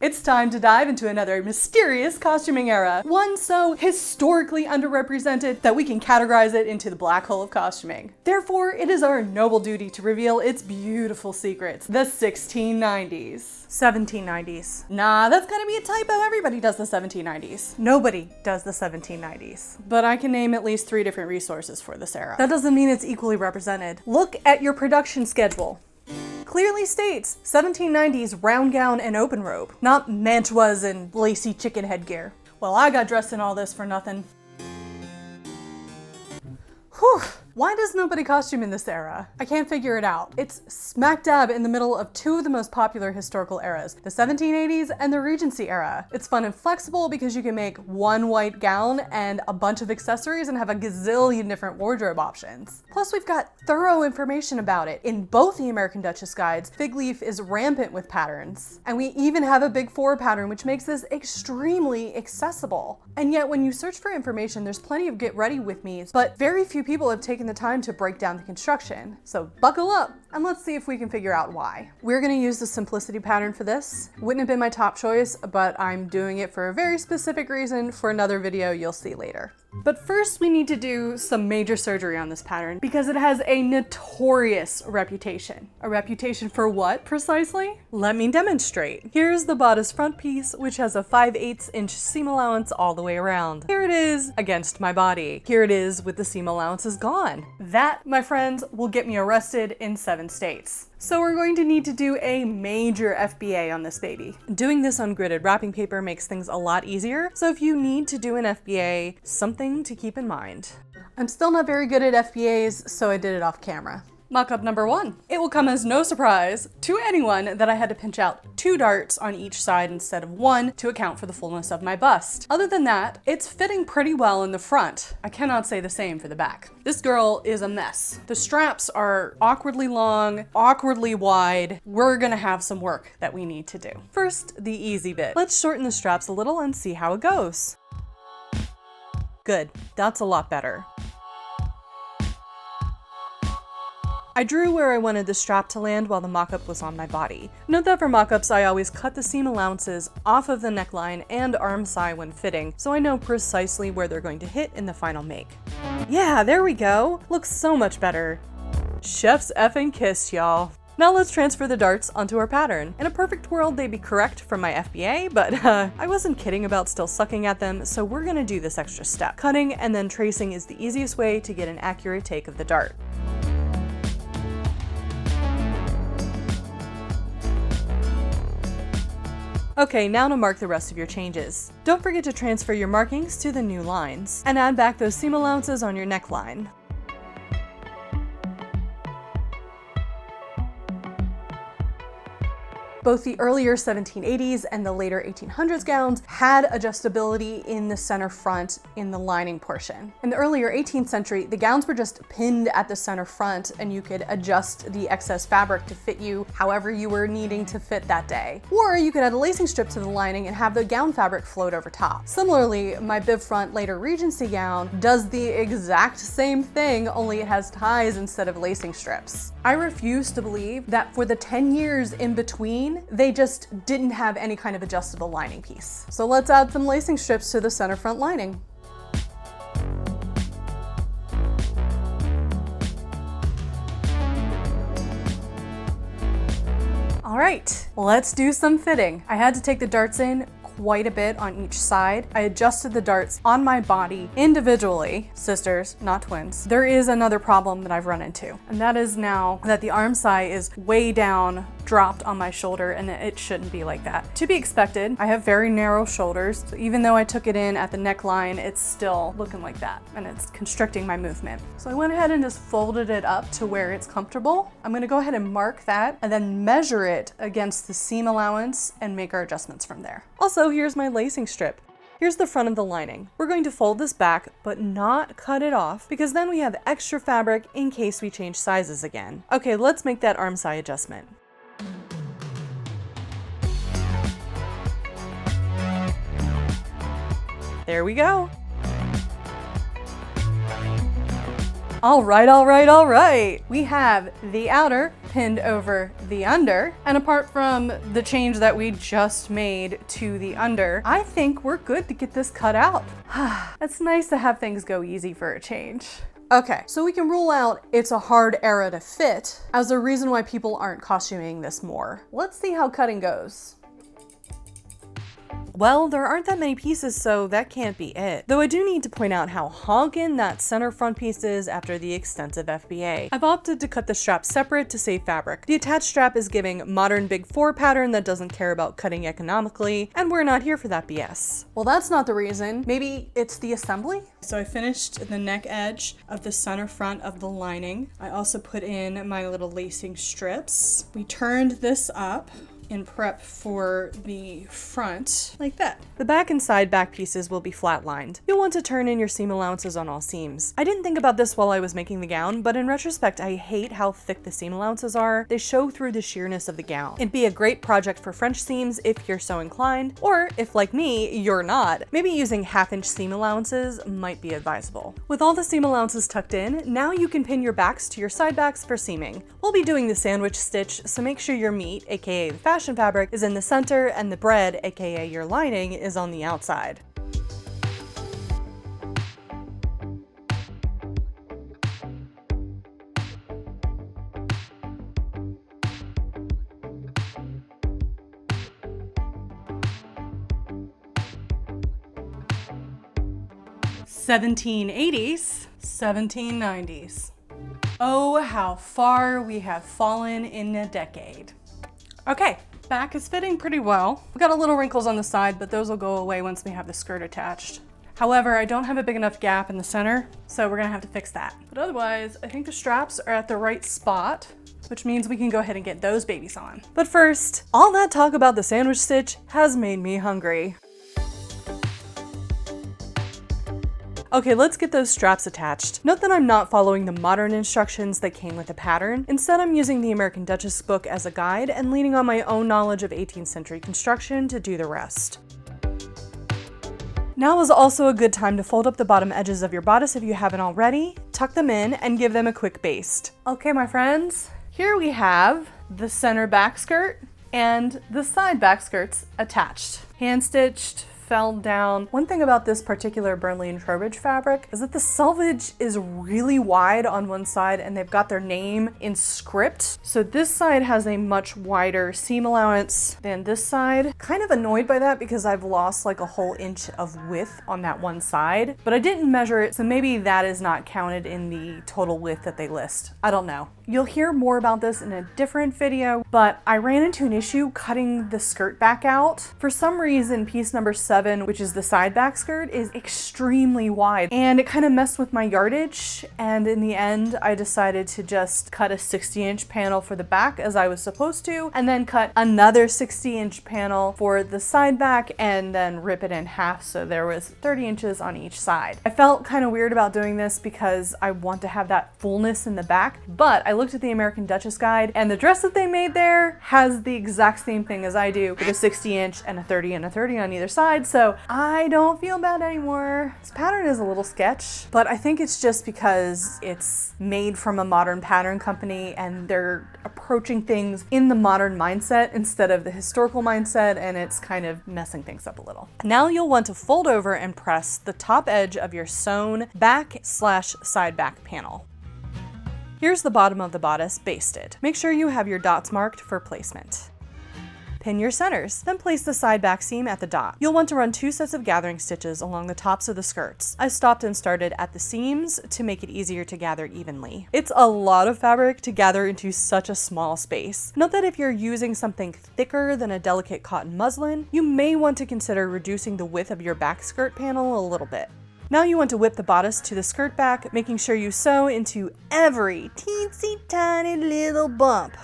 It's time to dive into another mysterious costuming era, one so historically underrepresented that we can categorize it into the black hole of costuming. Therefore, it is our noble duty to reveal its beautiful secrets, the 1690s. 1790s. Nah, that's gonna be a typo. Everybody does the 1790s. Nobody does the 1790s. But I can name at least 3 different resources for this era. That doesn't mean it's equally represented. Look at your production schedule. Clearly states 1790s round gown and open robe, not mantuas and lacy chicken headgear. Well, I got dressed in all this for nothing. Whew. Why does nobody costume in this era? I can't figure it out. It's smack dab in the middle of 2 of the most popular historical eras, the 1780s and the Regency era. It's fun and flexible because you can make one white gown and a bunch of accessories and have a gazillion different wardrobe options. Plus, we've got thorough information about it. In both the American Duchess guides, fig leaf is rampant with patterns. And we even have a big 4 pattern, which makes this extremely accessible. And yet when you search for information, there's plenty of get ready with me's, but very few people have taken the time to break down the construction. So buckle up and let's see if we can figure out why. We're gonna use the simplicity pattern for this. Wouldn't have been my top choice, but I'm doing it for a very specific reason for another video you'll see later. But first we need to do some major surgery on this pattern because it has a notorious reputation. A reputation for what precisely? Let me demonstrate. Here's the bodice front piece, which has a 5/8 inch seam allowance all the way around. Here it is against my body. Here it is with the seam allowances gone. That, my friends, will get me arrested in 7 states. So we're going to need to do a major FBA on this baby. Doing this on gridded wrapping paper makes things a lot easier, so if you need to do an FBA, something to keep in mind. I'm still not very good at FBAs, so I did it off camera. Mock-up number 1. It will come as no surprise to anyone that I had to pinch out 2 darts on each side instead of 1 to account for the fullness of my bust. Other than that, it's fitting pretty well in the front. I cannot say the same for the back. This girl is a mess. The straps are awkwardly long, awkwardly wide. We're gonna have some work that we need to do. First, the easy bit. Let's shorten the straps a little and see how it goes. Good, that's a lot better. I drew where I wanted the strap to land while the mock-up was on my body. Note that for mock-ups, I always cut the seam allowances off of the neckline and arm side when fitting, so I know precisely where they're going to hit in the final make. Yeah, there we go. Looks so much better. Chef's effing kiss, y'all. Now let's transfer the darts onto our pattern. In a perfect world, they'd be correct from my FBA, but I wasn't kidding about still sucking at them, so we're gonna do this extra step. Cutting and then tracing is the easiest way to get an accurate take of the dart. Okay, now to mark the rest of your changes. Don't forget to transfer your markings to the new lines, and add back those seam allowances on your neckline. Both the earlier 1780s and the later 1800s gowns had adjustability in the center front in the lining portion. In the earlier 18th century, the gowns were just pinned at the center front and you could adjust the excess fabric to fit you however you were needing to fit that day. Or you could add a lacing strip to the lining and have the gown fabric float over top. Similarly, my bib front later Regency gown does the exact same thing, only it has ties instead of lacing strips. I refuse to believe that for the 10 years in between, they just didn't have any kind of adjustable lining piece. So let's add some lacing strips to the center front lining. All right, let's do some fitting. I had to take the darts in quite a bit on each side. I adjusted the darts on my body individually, sisters, not twins. There is another problem that I've run into, and that is now that the arm side is way down, dropped on my shoulder, and it shouldn't be like that. To be expected, I have very narrow shoulders, so even though I took it in at the neckline, it's still looking like that, and it's constricting my movement. So I went ahead and just folded it up to where it's comfortable. I'm gonna go ahead and mark that, and then measure it against the seam allowance and make our adjustments from there. Also, here's my lacing strip. Here's the front of the lining. We're going to fold this back, but not cut it off, because then we have extra fabric in case we change sizes again. Okay, let's make that arm side adjustment. There we go. All right. We have the outer pinned over the under. And apart from the change that we just made to the under, I think we're good to get this cut out. It's nice to have things go easy for a change. Okay, so we can rule out it's a hard era to fit as a reason why people aren't costuming this more. Let's see how cutting goes. Well, there aren't that many pieces, so that can't be it. Though I do need to point out how honkin' that center front piece is after the extensive FBA. I've opted to cut the strap separate to save fabric. The attached strap is giving modern Big 4 pattern that doesn't care about cutting economically, and we're not here for that BS. Well, that's not the reason. Maybe it's the assembly? So I finished the neck edge of the center front of the lining. I also put in my little lacing strips. We turned this up in prep for the front, like that. The back and side back pieces will be flat lined. You'll want to turn in your seam allowances on all seams. I didn't think about this while I was making the gown, but in retrospect, I hate how thick the seam allowances are. They show through the sheerness of the gown. It'd be a great project for French seams if you're so inclined, or if like me, you're not. Maybe using 1/2-inch seam allowances might be advisable. With all the seam allowances tucked in, now you can pin your backs to your side backs for seaming. We'll be doing the sandwich stitch, so make sure your meat, aka the fashion fabric, is in the center and the bread, aka your lining, is on the outside. (1780s, 1790s). Oh, how far we have fallen in a decade. Okay, back is fitting pretty well. We got a little wrinkles on the side, but those will go away once we have the skirt attached. However, I don't have a big enough gap in the center, so we're gonna have to fix that. But otherwise, I think the straps are at the right spot, which means we can go ahead and get those babies on. But first, all that talk about the sandwich stitch has made me hungry. Okay, let's get those straps attached. Note that I'm not following the modern instructions that came with the pattern. Instead, I'm using the American Duchess book as a guide and leaning on my own knowledge of 18th century construction to do the rest. Now is also a good time to fold up the bottom edges of your bodice if you haven't already, tuck them in, and give them a quick baste. Okay, my friends, here we have the center back skirt and the side back skirts attached. Hand stitched, fell down. One thing about this particular Burnley and Trowbridge fabric is that the selvage is really wide on one side and they've got their name in script. So this side has a much wider seam allowance than this side. Kind of annoyed by that because I've lost like a whole inch of width on that one side, but I didn't measure it, so maybe that is not counted in the total width that they list. I don't know. You'll hear more about this in a different video, but I ran into an issue cutting the skirt back out. For some reason, piece number 7, which is the side back skirt, is extremely wide, and it kind of messed with my yardage, and in the end, I decided to just cut a 60-inch panel for the back as I was supposed to, and then cut another 60-inch panel for the side back, and then rip it in half so there was 30 inches on each side. I felt kind of weird about doing this because I want to have that fullness in the back, but I looked at the American Duchess guide, and the dress that they made there has the exact same thing as I do, with a 60-inch and a 30 and a 30 on either side, so I don't feel bad anymore. This pattern is a little sketch, but I think it's just because it's made from a modern pattern company and they're approaching things in the modern mindset instead of the historical mindset, and it's kind of messing things up a little. Now you'll want to fold over and press the top edge of your sewn back/side back panel. Here's the bottom of the bodice basted. Make sure you have your dots marked for placement. Pin your centers, then place the side back seam at the dot. You'll want to run 2 sets of gathering stitches along the tops of the skirts. I stopped and started at the seams to make it easier to gather evenly. It's a lot of fabric to gather into such a small space. Note that if you're using something thicker than a delicate cotton muslin, you may want to consider reducing the width of your back skirt panel a little bit. Now you want to whip the bodice to the skirt back, making sure you sew into every teensy tiny little bump.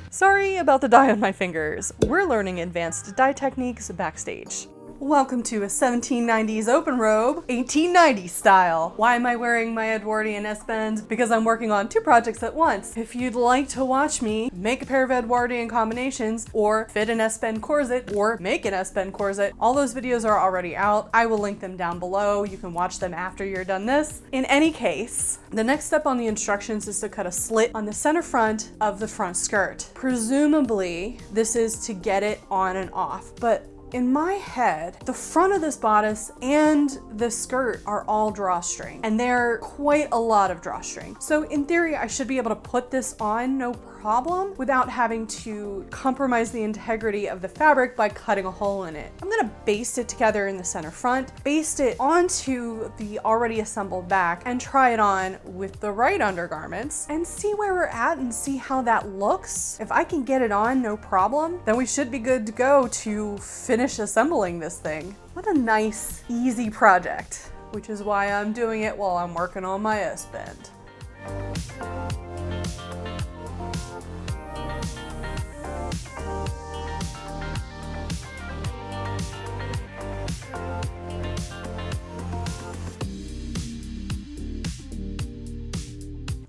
Sorry about the dye on my fingers. We're learning advanced dye techniques backstage. Welcome to a 1790s open robe, 1890s style. Why am I wearing my Edwardian S-bend? Because I'm working on 2 projects at once. If you'd like to watch me make a pair of Edwardian combinations, or fit an S-bend corset, or make an S-bend corset, all those videos are already out. I will link them down below. You can watch them after you're done this. In any case, the next step on the instructions is to cut a slit on the center front of the front skirt. Presumably, this is to get it on and off, but in my head, the front of this bodice and the skirt are all drawstring, and they're quite a lot of drawstring. So in theory, I should be able to put this on no problem without having to compromise the integrity of the fabric by cutting a hole in it. I'm gonna baste it together in the center front, baste it onto the already assembled back, and try it on with the right undergarments and see where we're at and see how that looks. If I can get it on no problem, then we should be good to go to finish assembling this thing. What a nice, easy project, which is why I'm doing it while I'm working on my S-bend.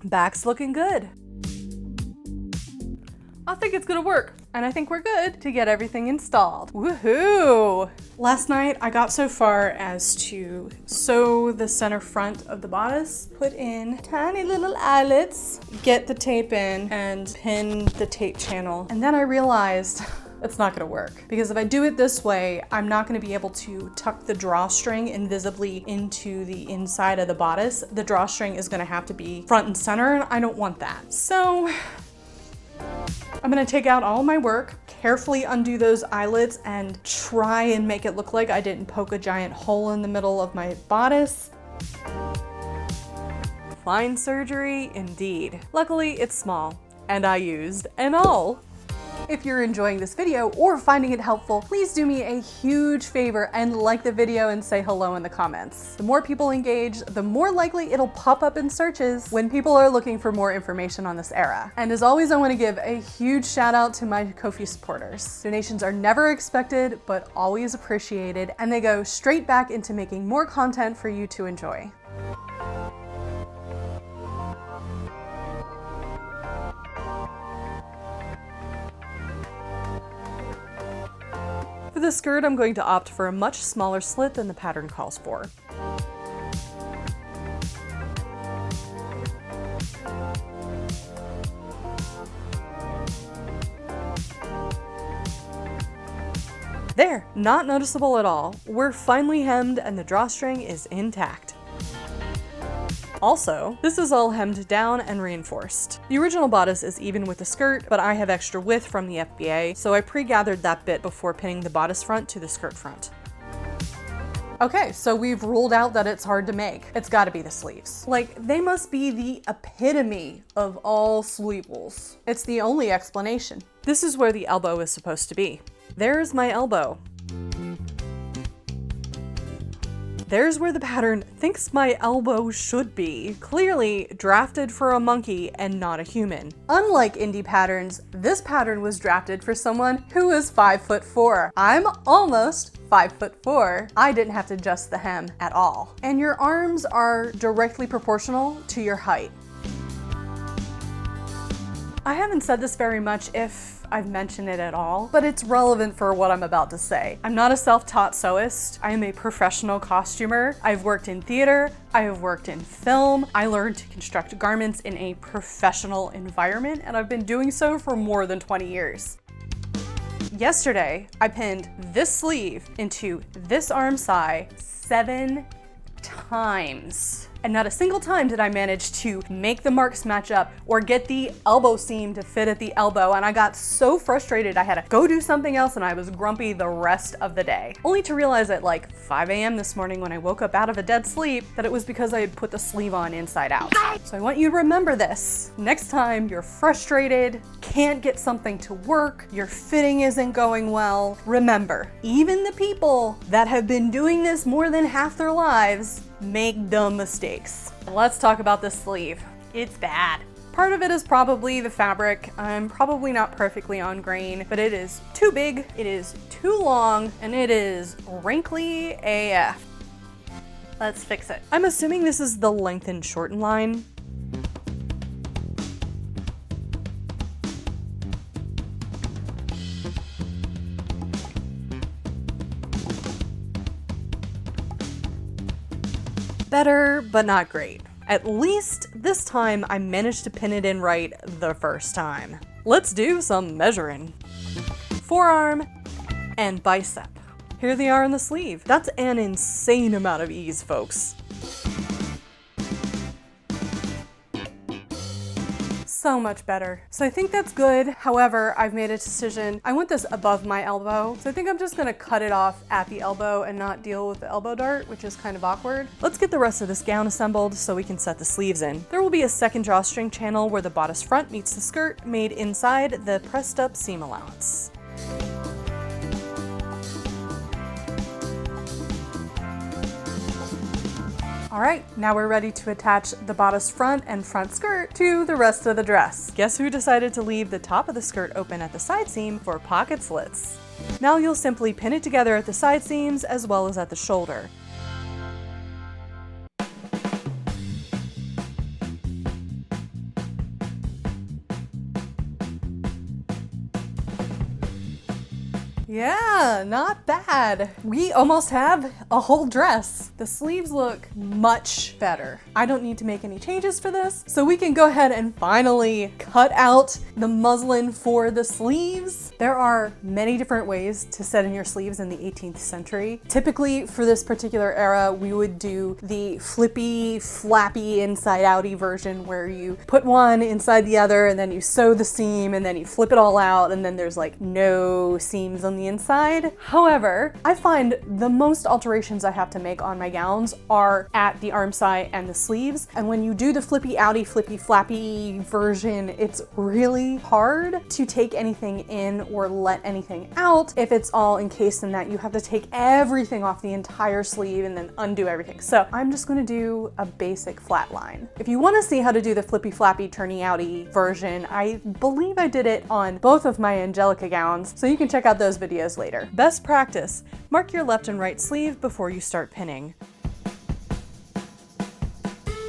Back's looking good. I think it's gonna work, and I think we're good to get everything installed. Woohoo! Last night I got so far as to sew the center front of the bodice, put in tiny little eyelets, get the tape in, and pin the tape channel. And then I realized it's not gonna work, because if I do it this way, I'm not gonna be able to tuck the drawstring invisibly into the inside of the bodice. The drawstring is gonna have to be front and center, and I don't want that. So I'm gonna take out all my work, carefully undo those eyelets, and try and make it look like I didn't poke a giant hole in the middle of my bodice. Fine surgery indeed. Luckily, it's small, and I used an awl. If you're enjoying this video or finding it helpful, please do me a huge favor and like the video and say hello in the comments. The more people engage, the more likely it'll pop up in searches when people are looking for more information on this era. And as always, I want to give a huge shout out to my Ko-fi supporters. Donations are never expected, but always appreciated, and they go straight back into making more content for you to enjoy. For the skirt, I'm going to opt for a much smaller slit than the pattern calls for. There, not noticeable at all. We're finely hemmed and the drawstring is intact. Also, this is all hemmed down and reinforced. The original bodice is even with the skirt, but I have extra width from the FBA, so I pre-gathered that bit before pinning the bodice front to the skirt front. Okay, so we've ruled out that it's hard to make. It's gotta be the sleeves. Like, they must be the epitome of all Sleevils. It's the only explanation. This is where the elbow is supposed to be. There's my elbow. There's where the pattern thinks my elbow should be. Clearly drafted for a monkey and not a human. Unlike indie patterns, this pattern was drafted for someone who is 5'4". I'm almost 5'4". I didn't have to adjust the hem at all. And your arms are directly proportional to your height. I haven't said this very much, if I've mentioned it at all, but it's relevant for what I'm about to say. I'm not a self-taught sewist. I am a professional costumer. I've worked in theater. I have worked in film. I learned to construct garments in a professional environment, and I've been doing so for more than 20 years. Yesterday, I pinned this sleeve into this arm side 7 times. And not a single time did I manage to make the marks match up or get the elbow seam to fit at the elbow, and I got so frustrated I had to go do something else, and I was grumpy the rest of the day. Only to realize at like 5 a.m. this morning when I woke up out of a dead sleep that it was because I had put the sleeve on inside out. So I want you to remember this. Next time you're frustrated, can't get something to work, your fitting isn't going well, remember, even the people that have been doing this more than half their lives make dumb mistakes. Let's talk about this sleeve. It's bad. Part of it is probably the fabric. I'm probably not perfectly on grain, but it is too big, it is too long, and it is wrinkly AF. Let's fix it. I'm assuming this is the lengthen shorten line. Better, but not great. At least this time I managed to pin it in right the first time. Let's do some measuring. Forearm and bicep. Here they are on the sleeve. That's an insane amount of ease, folks. So much better. So I think that's good. However, I've made a decision. I want this above my elbow. So I think I'm just gonna cut it off at the elbow and not deal with the elbow dart, which is kind of awkward. Let's get the rest of this gown assembled so we can set the sleeves in. There will be a second drawstring channel where the bodice front meets the skirt, made inside the pressed up seam allowance. All right, now we're ready to attach the bodice front and front skirt to the rest of the dress. Guess who decided to leave the top of the skirt open at the side seam for pocket slits? Now you'll simply pin it together at the side seams as well as at the shoulder. Yeah, not bad. We almost have a whole dress. The sleeves look much better. I don't need to make any changes for this, so we can go ahead and finally cut out the muslin for the sleeves. There are many different ways to set in your sleeves in the 18th century. Typically for this particular era, we would do the flippy, flappy, inside-outy version where you put one inside the other and then you sew the seam and then you flip it all out and then there's like no seams on the inside. However, I find the most alterations I have to make on my gowns are at the arm side and the sleeves. And when you do the flippy outy, flippy flappy version, it's really hard to take anything in or let anything out if it's all encased in that. You have to take everything off the entire sleeve and then undo everything. So I'm just gonna do a basic flat line. If you wanna see how to do the flippy flappy turny outy version, I believe I did it on both of my Angelica gowns, so you can check out those videos later. Best practice, mark your left and right sleeve before you start pinning.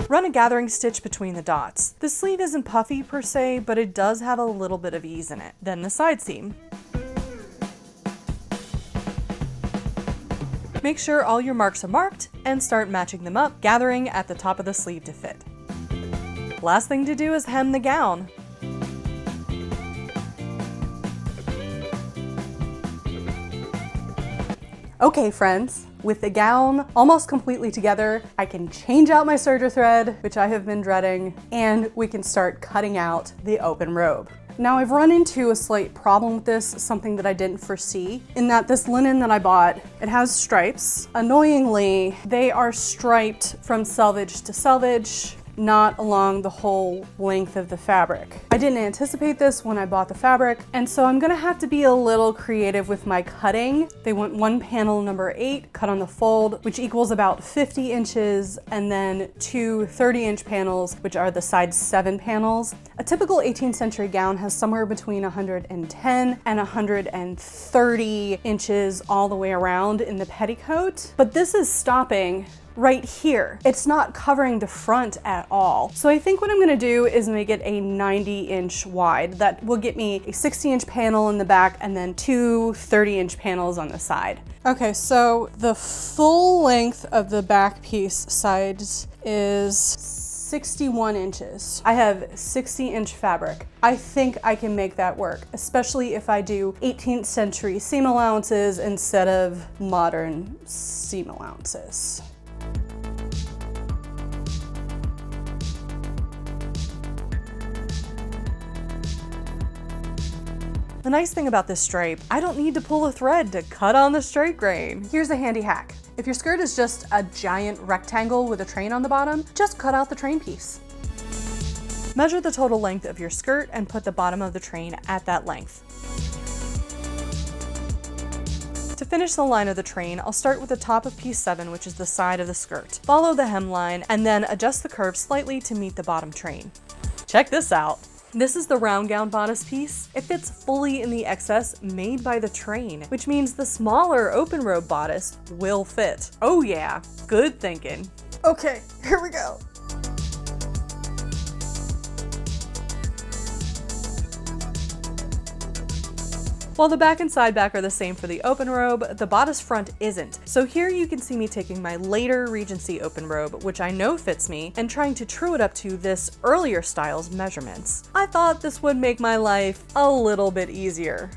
Run a gathering stitch between the dots. The sleeve isn't puffy per se, but it does have a little bit of ease in it. Then the side seam. Make sure all your marks are marked and start matching them up, gathering at the top of the sleeve to fit. Last thing to do is hem the gown. Okay friends, with the gown almost completely together, I can change out my serger thread, which I have been dreading, and we can start cutting out the open robe. Now I've run into a slight problem with this, something that I didn't foresee, in that this linen that I bought, it has stripes. Annoyingly, they are striped from selvage to selvage, not along the whole length of the fabric. I didn't anticipate this when I bought the fabric, and so I'm gonna have to be a little creative with my cutting. They want one panel number 8 cut on the fold, which equals about 50 inches, and then two 30-inch panels, which are the size 7 panels. A typical 18th century gown has somewhere between 110 and 130 inches all the way around in the petticoat, but this is stopping right here. It's not covering the front at all. So I think what I'm gonna do is make it a 90-inch wide. That will get me a 60-inch panel in the back and then two 30-inch panels on the side. Okay, so the full length of the back piece sides is 61 inches. I have 60-inch fabric. I think I can make that work, especially if I do 18th century seam allowances instead of modern seam allowances. The nice thing about this stripe, I don't need to pull a thread to cut on the straight grain. Here's a handy hack. If your skirt is just a giant rectangle with a train on the bottom, just cut out the train piece. Measure the total length of your skirt and put the bottom of the train at that length. To finish the line of the train, I'll start with the top of piece 7, which is the side of the skirt. Follow the hemline and then adjust the curve slightly to meet the bottom train. Check this out. This is the round gown bodice piece. It fits fully in the excess made by the train, which means the smaller open robe bodice will fit. Oh yeah, good thinking. Okay, here we go. While the back and side back are the same for the open robe, the bodice front isn't. So here you can see me taking my later Regency open robe, which I know fits me, and trying to true it up to this earlier style's measurements. I thought this would make my life a little bit easier.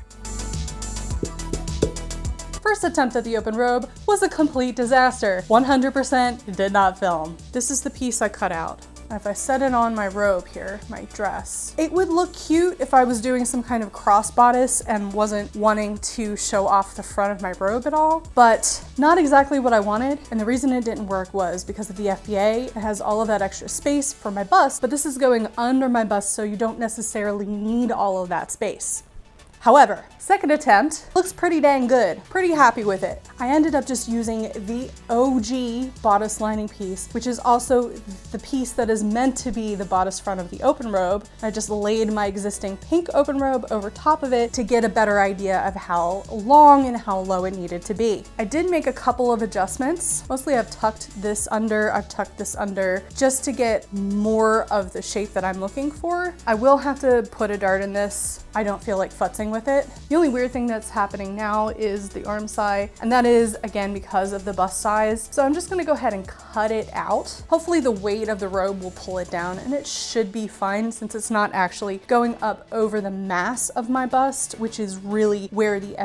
First attempt at the open robe was a complete disaster. 100% did not film. This is the piece I cut out. If I set it on my robe here, my dress, it would look cute if I was doing some kind of cross bodice and wasn't wanting to show off the front of my robe at all, but not exactly what I wanted. And the reason it didn't work was because of the FBA. It has all of that extra space for my bust, but this is going under my bust, so you don't necessarily need all of that space. However, second attempt looks pretty dang good. Pretty happy with it. I ended up just using the OG bodice lining piece, which is also the piece that is meant to be the bodice front of the open robe. I just laid my existing pink open robe over top of it to get a better idea of how long and how low it needed to be. I did make a couple of adjustments. Mostly I've tucked this under, just to get more of the shape that I'm looking for. I will have to put a dart in this. I don't feel like futzing with it. The only weird thing that's happening now is the arm side, and that is again because of the bust size. So I'm just gonna go ahead and cut it out. Hopefully the weight of the robe will pull it down, and it should be fine since it's not actually going up over the mass of my bust, which is really where the the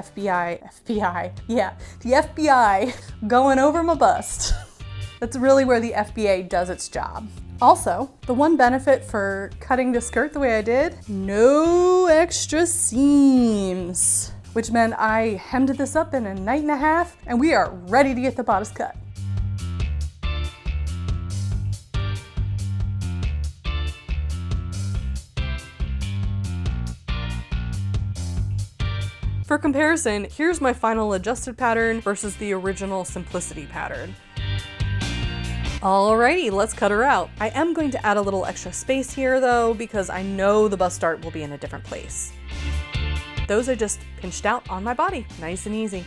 FBI going over my bust. That's really where the FBA does its job. Also, the one benefit for cutting the skirt the way I did, no extra seams, which meant I hemmed this up in a night and a half, and we are ready to get the bodice cut. For comparison, here's my final adjusted pattern versus the original simplicity pattern. Alrighty, let's cut her out. I am going to add a little extra space here though, because I know the bust dart will be in a different place. Those I just pinched out on my body, nice and easy.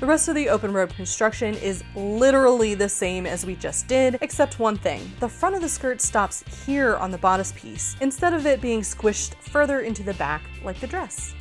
The rest of the open robe construction is literally the same as we just did, except one thing. The front of the skirt stops here on the bodice piece, instead of it being squished further into the back like the dress.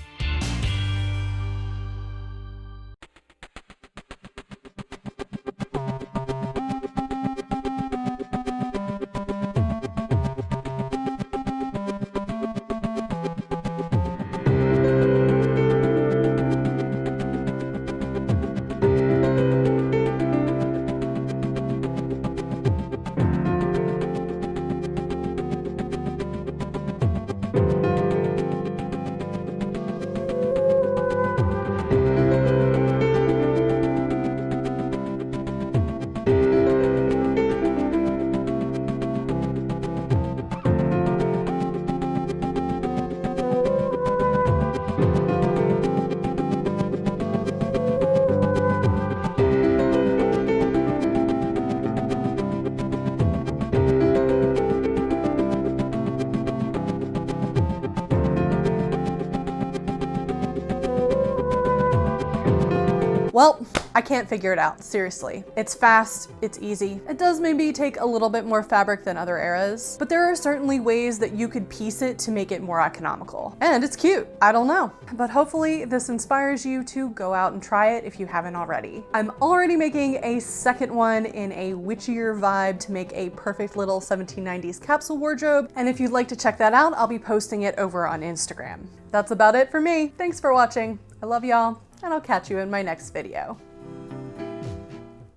Well, I can't figure it out, seriously. It's fast, it's easy. It does maybe take a little bit more fabric than other eras, but there are certainly ways that you could piece it to make it more economical. And it's cute, I don't know. But hopefully this inspires you to go out and try it if you haven't already. I'm already making a second one in a witchier vibe to make a perfect little 1790s capsule wardrobe, and if you'd like to check that out, I'll be posting it over on Instagram. That's about it for me. Thanks for watching. I love y'all, and I'll catch you in my next video.